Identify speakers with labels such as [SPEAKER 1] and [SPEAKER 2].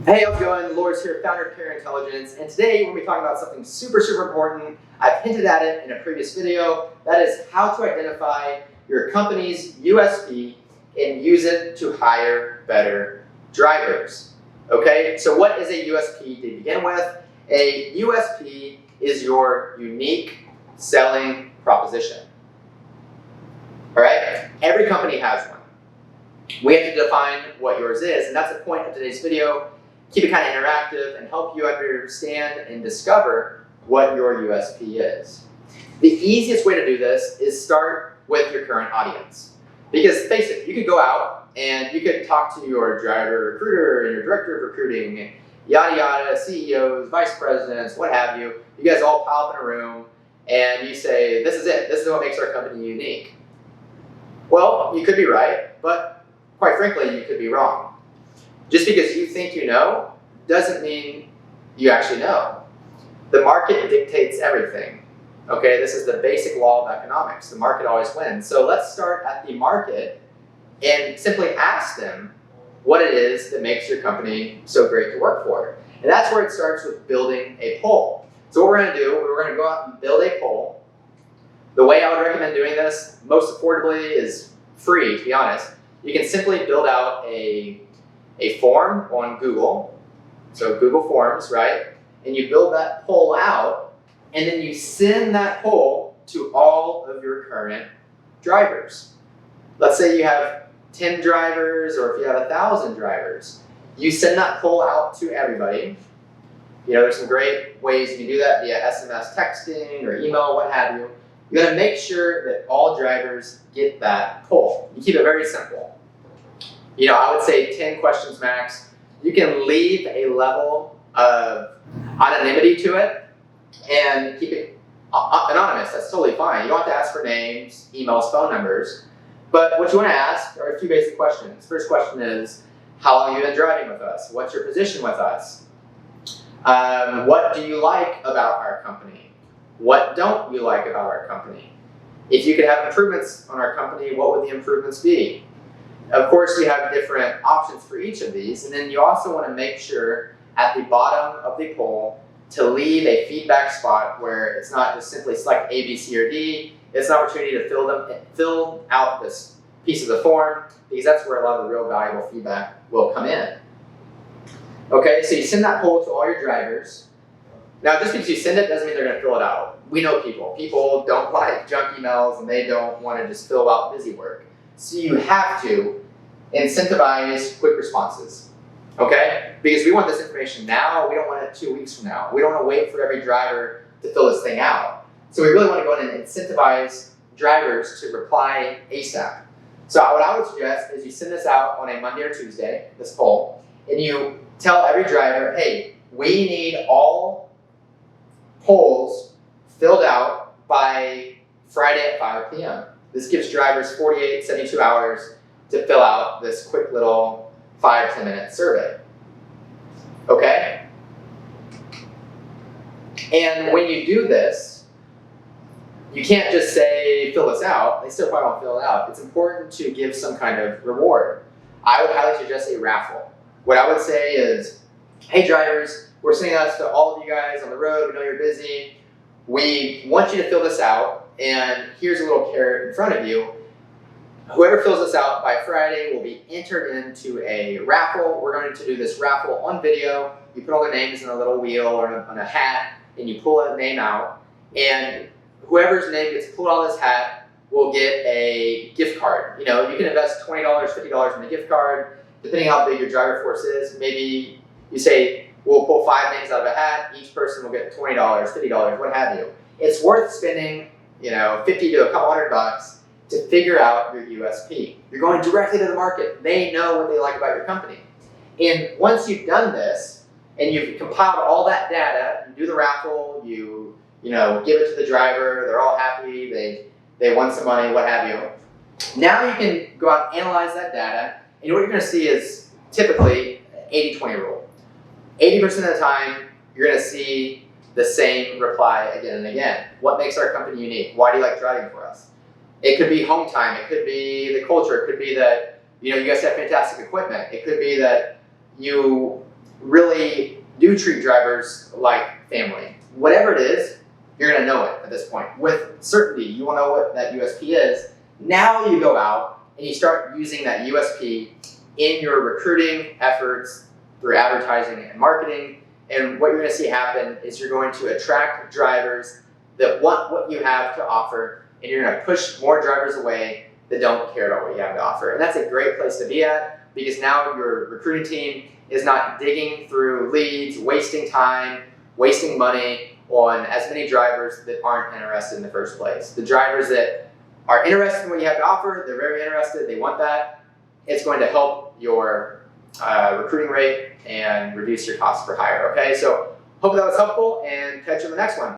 [SPEAKER 1] Hey, how's it going? Laura's here, founder of Care Intelligence, and today we're going to be talking about something super important. I've hinted at it in a previous video. That is how to identify your company's USP and use it to hire better drivers. Okay, so what is a USP to begin with? A USP is your unique selling proposition. All right, every company has one. We have to define what yours is, and that's the point of today's video. Keep it kind of interactive and help you understand and discover what your USP is. The easiest way to do this is start with your current audience. Because face it, you could go out and you could talk to your driver recruiter and your director of recruiting, yada yada, CEOs, vice presidents, what have you. You guys all pile up in a room and you say, this is it, this is what makes our company unique. Well, you could be right, but quite frankly, you could be wrong. Just because you think you know doesn't mean you actually know. The market dictates everything. Okay, this is the basic law of economics. The market always wins. So let's start at the market and simply ask them what it is that makes your company so great to work for. And that's where it starts with building a poll. So what we're going to do, we're going to go out and build a poll. The way I would recommend doing this, most affordably, is free, to be honest. You can simply build out a form on Google, so Google Forms, right? And you build that poll out, and then you send that poll to all of your current drivers. Let's say you have 10 drivers, or if you have 1,000 drivers, you send that poll out to everybody. You know, there's some great ways you can do that via SMS texting or email, what have you. You gotta make sure that all drivers get that poll. You keep it very simple. You know, I would say 10 questions max. You can leave a level of anonymity to it and keep it anonymous. That's totally fine. You don't have to ask for names, emails, phone numbers. But what you want to ask are a few basic questions. First question is, how long have you been driving with us? What's your position with us? What do you like about our company? What don't you like about our company? If you could have improvements on our company, what would the improvements be? Of course, we have different options for each of these, and then you also want to make sure at the bottom of the poll to leave a feedback spot where it's not just simply select A, B, C, or D. It's an opportunity to fill out this piece of the form, because that's where a lot of the real valuable feedback will come in. Okay, so you send that poll to all your drivers. Now, just because you send it doesn't mean they're going to fill it out. We know people. People don't like junk emails, and they don't want to just fill out busy work. So you have to incentivize quick responses, okay? Because we want this information now, we don't want it 2 weeks from now. We don't want to wait for every driver to fill this thing out. So we really want to go in and incentivize drivers to reply ASAP. So what I would suggest is you send this out on a Monday or Tuesday, this poll, and you tell every driver, hey, we need all polls filled out by Friday at 5 p.m. This gives drivers 48, 72 hours to fill out this quick little 5 to 10 minute survey. Okay? And when you do this, you can't just say, fill this out. They still probably won't fill it out. It's important to give some kind of reward. I would highly suggest a raffle. What I would say is, hey drivers, we're sending this to all of you guys on the road. We know you're busy. We want you to fill this out. And here's a little carrot in front of you. Whoever fills this out by Friday will be entered into a raffle. We're going to do this raffle on video. You put all their names in a little wheel or on a hat, and you pull a name out. And whoever's name gets pulled out of this hat will get a gift card. You know, you can invest $20, $50 in a gift card, depending how big your driver force is. Maybe you say, we'll pull 5 names out of a hat. Each person will get $20, $50, what have you. It's worth spending, you know, 50 to a couple $100 to figure out your USP. You're going directly to the market. They know what they like about your company. And once you've done this and you've compiled all that data, you do the raffle, you know, give it to the driver, they're all happy, they won some money, what have you. Now you can go out and analyze that data, and what you're going to see is typically 80-20 rule. 80% of the time, you're going to see the same reply again and again. What makes our company unique? Why do you like driving for us? It could be home time. It could be the culture. It could be that, you know, you guys have fantastic equipment. It could be that you really do treat drivers like family. Whatever it is, you're gonna know it at this point. With certainty, you will know what that USP is. Now you go out and you start using that USP in your recruiting efforts through advertising and marketing. And what you're gonna see happen is you're going to attract drivers that want what you have to offer, and you're gonna push more drivers away that don't care about what you have to offer. And that's a great place to be at, because now your recruiting team is not digging through leads, wasting time, wasting money on as many drivers that aren't interested in the first place. The drivers that are interested in what you have to offer, they're very interested, they want that. It's going to help your recruiting rate and reduce your cost per hire, okay? So hope that was helpful, and catch you in the next one.